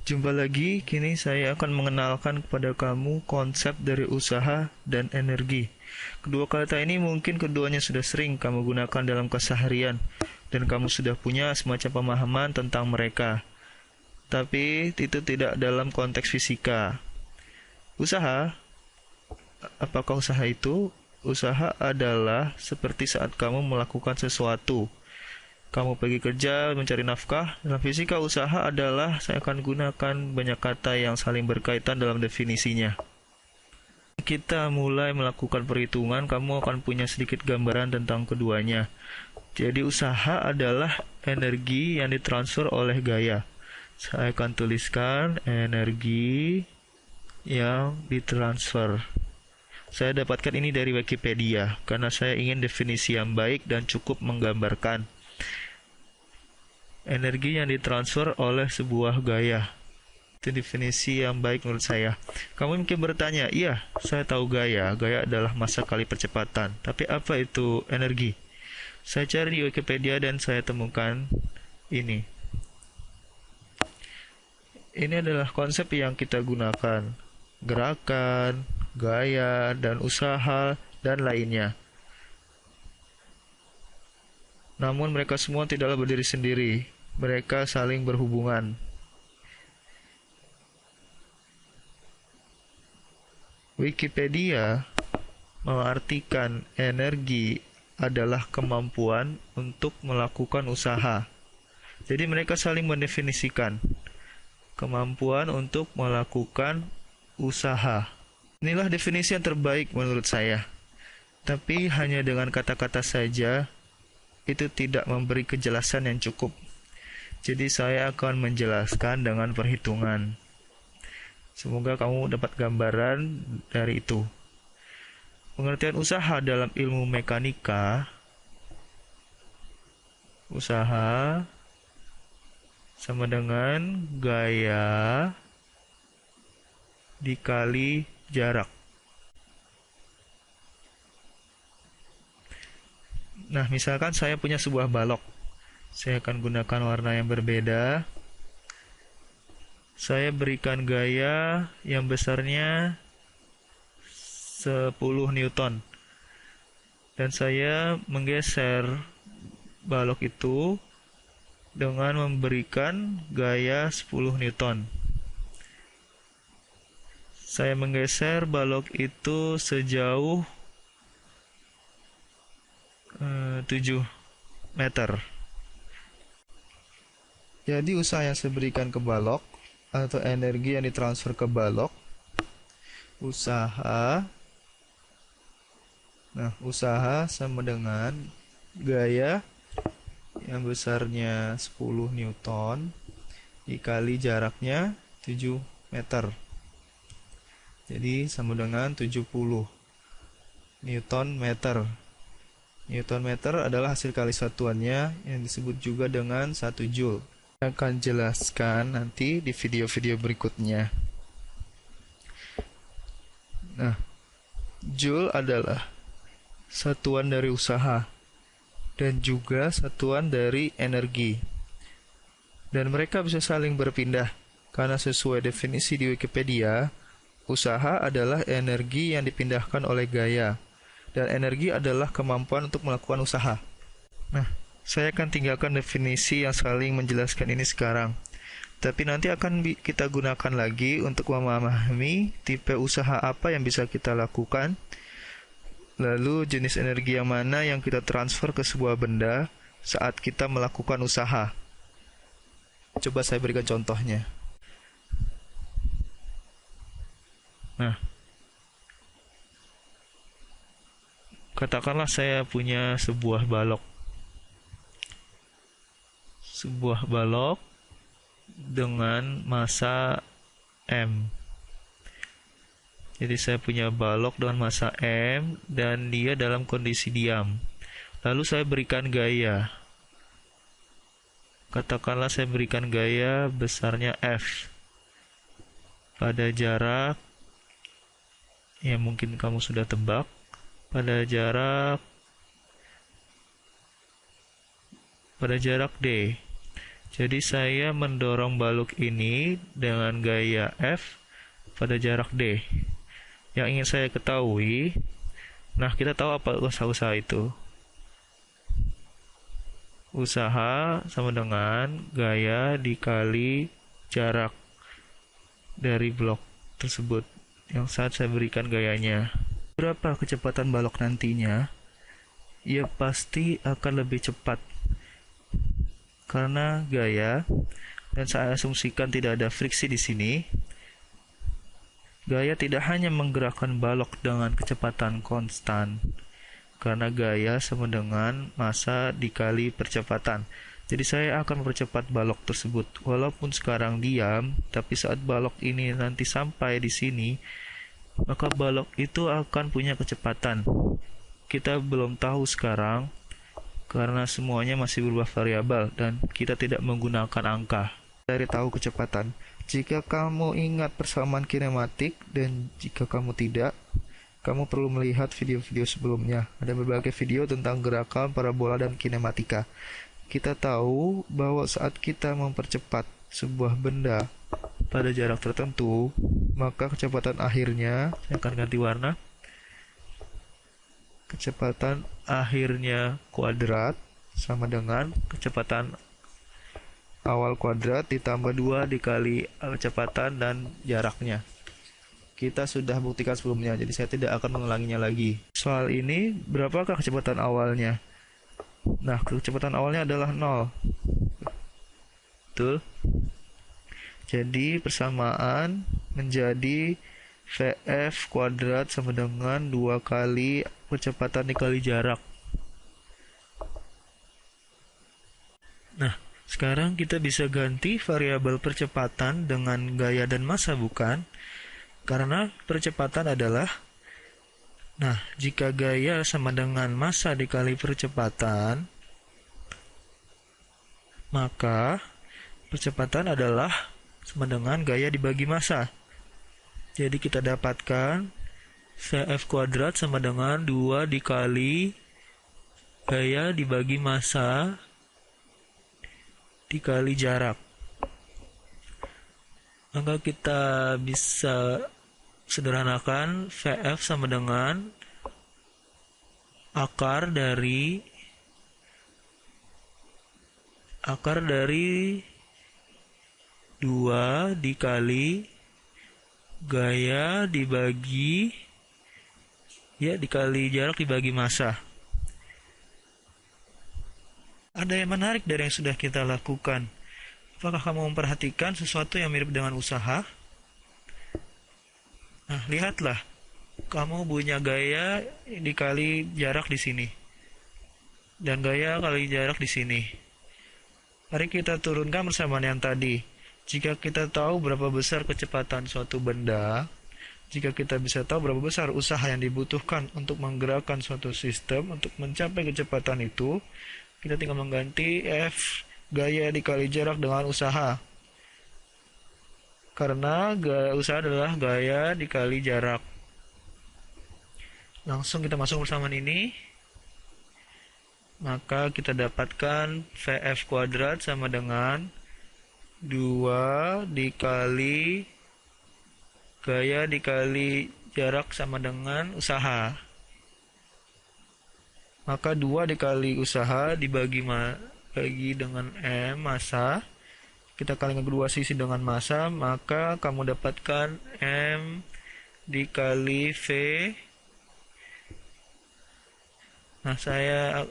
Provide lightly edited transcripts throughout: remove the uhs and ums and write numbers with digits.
Jumpa lagi, kini saya akan mengenalkan kepada kamu konsep dari usaha dan energi. Kedua kata ini mungkin keduanya sudah sering kamu gunakan dalam keseharian, dan kamu sudah punya semacam pemahaman tentang mereka. Tapi itu tidak dalam konteks fisika. Usaha, apakah usaha itu? Usaha adalah seperti saat kamu melakukan sesuatu. Kamu pergi kerja mencari nafkah. Dalam fisika, usaha adalah saya akan gunakan banyak kata yang saling berkaitan dalam definisinya. Kita mulai melakukan perhitungan, kamu akan punya sedikit gambaran tentang keduanya. Jadi usaha adalah energi yang ditransfer oleh gaya. Saya akan tuliskan energi yang ditransfer. Saya dapatkan ini dari Wikipedia karena saya ingin definisi yang baik dan cukup menggambarkan. Energi yang ditransfer oleh sebuah gaya. Itu definisi yang baik menurut saya. Kamu mungkin bertanya, iya, saya tahu gaya. Gaya adalah massa kali percepatan. Tapi apa itu energi? Saya cari di Wikipedia dan saya temukan ini. Ini adalah konsep yang kita gunakan. Gerakan, gaya, dan usaha, dan lainnya. Namun mereka semua tidaklah berdiri sendiri. Mereka saling berhubungan. Wikipedia mengartikan energi adalah kemampuan untuk melakukan usaha. Jadi mereka saling mendefinisikan kemampuan untuk melakukan usaha. Inilah definisi yang terbaik menurut saya. Tapi hanya dengan kata-kata saja itu tidak memberi kejelasan yang cukup. Jadi saya akan menjelaskan dengan perhitungan. Semoga kamu dapat gambaran dari itu. Pengertian usaha dalam ilmu mekanika. Usaha sama dengan gaya dikali jarak. Nah, misalkan saya punya sebuah balok. Saya akan gunakan warna yang berbeda. Saya berikan gaya yang besarnya 10 Newton. Dan saya menggeser balok itu dengan memberikan gaya 10 Newton. Saya menggeser balok itu sejauh 7 meter. Jadi usaha yang saya berikan ke balok atau energi yang ditransfer ke balok, usaha sama dengan gaya yang besarnya 10 Newton dikali jaraknya 7 meter. Jadi sama dengan 70 Newton meter. Newton meter adalah hasil kali satuannya yang disebut juga dengan 1 Joule. Saya akan jelaskan nanti di video-video berikutnya. Nah, Joule adalah satuan dari usaha dan juga satuan dari energi. Dan mereka bisa saling berpindah karena sesuai definisi di Wikipedia, usaha adalah energi yang dipindahkan oleh gaya. Dan energi adalah kemampuan untuk melakukan usaha. Nah, saya akan tinggalkan definisi yang saling menjelaskan ini sekarang. Tapi nanti akan kita gunakan lagi untuk memahami tipe usaha apa yang bisa kita lakukan. Lalu jenis energi yang mana yang kita transfer ke sebuah benda saat kita melakukan usaha. Coba saya berikan contohnya. Nah, katakanlah saya punya sebuah balok. Sebuah balok dengan massa M. Jadi saya punya balok dengan massa M dan dia dalam kondisi diam. Lalu saya berikan gaya. Katakanlah saya berikan gaya besarnya F. Pada jarak, ya mungkin kamu sudah tebak, pada jarak D. Jadi saya mendorong balok ini dengan gaya F pada jarak D. Yang ingin saya ketahui, nah kita tahu apa usaha-usaha itu. Usaha sama dengan gaya dikali jarak dari blok tersebut yang saat saya berikan gayanya. Berapa kecepatan balok nantinya? Ya pasti akan lebih cepat karena gaya, dan saya asumsikan tidak ada friksi di sini. Gaya tidak hanya menggerakkan balok dengan kecepatan konstan, karena gaya sama dengan massa dikali percepatan. Jadi saya akan mempercepat balok tersebut. Walaupun sekarang diam, tapi saat balok ini nanti sampai di sini, maka balok itu akan punya kecepatan. Kita belum tahu sekarang, karena semuanya masih berubah variabel dan kita tidak menggunakan angka. Dari tahu kecepatan. Jika kamu ingat persamaan kinematik dan jika kamu tidak, kamu perlu melihat video-video sebelumnya. Ada berbagai video tentang gerakan parabola dan kinematika. Kita tahu bahwa saat kita mempercepat sebuah benda pada jarak tertentu, maka kecepatan akhirnya, saya akan ganti warna, kecepatan akhirnya kuadrat sama dengan kecepatan awal kuadrat ditambah 2 dikali kecepatan dan jaraknya. Kita sudah buktikan sebelumnya, jadi saya tidak akan mengulanginya lagi. Soal ini, berapakah kecepatan awalnya? Nah, kecepatan awalnya adalah 0. Betul? Jadi, persamaan menjadi VF kuadrat sama dengan 2 kali kecepatan dikali jarak. Nah, sekarang kita bisa ganti variabel percepatan dengan gaya dan massa, bukan? Karena percepatan adalah, nah, jika gaya sama dengan massa dikali percepatan, maka percepatan adalah sama dengan gaya dibagi massa. Jadi kita dapatkan VF kuadrat sama dengan 2 dikali gaya dibagi massa dikali jarak. Maka kita bisa sederhanakan VF sama dengan akar dari 2 dikali gaya dibagi dikali jarak dibagi massa. Ada yang menarik dari yang sudah kita lakukan. Apakah kamu memperhatikan sesuatu yang mirip dengan usaha? Nah, lihatlah. Kamu punya gaya dikali jarak di sini. Dan gaya kali jarak di sini. Mari kita turunkan persamaan yang tadi. Jika kita tahu berapa besar kecepatan suatu benda, jika kita bisa tahu berapa besar usaha yang dibutuhkan untuk menggerakkan suatu sistem untuk mencapai kecepatan itu, kita tinggal mengganti F gaya dikali jarak dengan usaha. Karena usaha adalah gaya dikali jarak. Langsung kita masuk persamaan ini. Maka kita dapatkan VF kuadrat sama dengan 2 dikali gaya dikali jarak sama dengan usaha. Maka 2 dikali usaha dibagi dengan M massa. Kita kalikan kedua sisi dengan massa, maka kamu dapatkan M dikali V. Nah, saya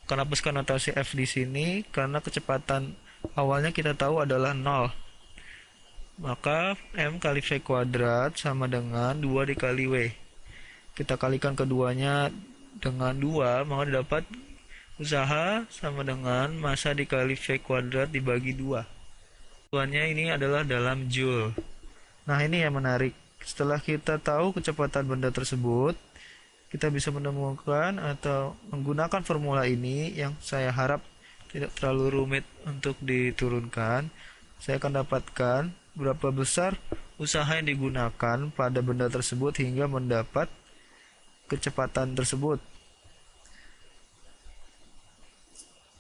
akan hapuskan notasi F di sini karena kecepatan awalnya kita tahu adalah 0. Maka M kali V kuadrat sama dengan 2 dikali W. Kita kalikan keduanya dengan 2, maka dapat usaha sama dengan massa dikali V kuadrat dibagi 2. Tuannya ini adalah dalam Joule. Nah, ini yang menarik. Setelah kita tahu kecepatan benda tersebut, kita bisa menemukan atau menggunakan formula ini yang saya harap tidak terlalu rumit untuk diturunkan. Saya akan dapatkan berapa besar usaha yang digunakan pada benda tersebut hingga mendapat kecepatan tersebut.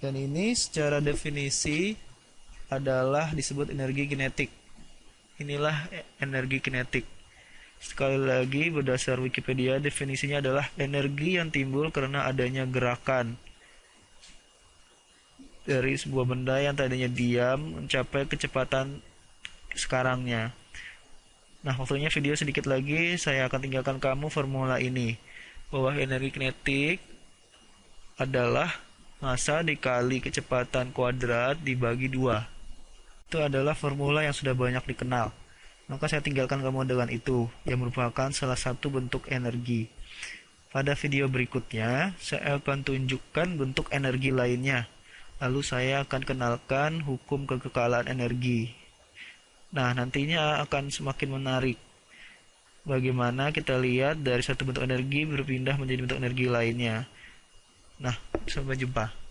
Dan ini secara definisi adalah disebut energi kinetik. Inilah energi kinetik. Sekali lagi, berdasar Wikipedia, definisinya adalah energi yang timbul karena adanya gerakan dari sebuah benda yang tadinya diam mencapai kecepatan sekarangnya. Nah, waktunya video sedikit lagi, saya akan tinggalkan kamu formula ini, bahwa energi kinetik adalah massa dikali kecepatan kuadrat dibagi 2. Itu adalah formula yang sudah banyak dikenal. Maka saya tinggalkan kamu dengan itu, yang merupakan salah satu bentuk energi. Pada video berikutnya, saya akan tunjukkan bentuk energi lainnya. Lalu saya akan kenalkan hukum kekekalan energi. Nah, nantinya akan semakin menarik. Bagaimana kita lihat dari satu bentuk energi berpindah menjadi bentuk energi lainnya. Nah, sampai jumpa.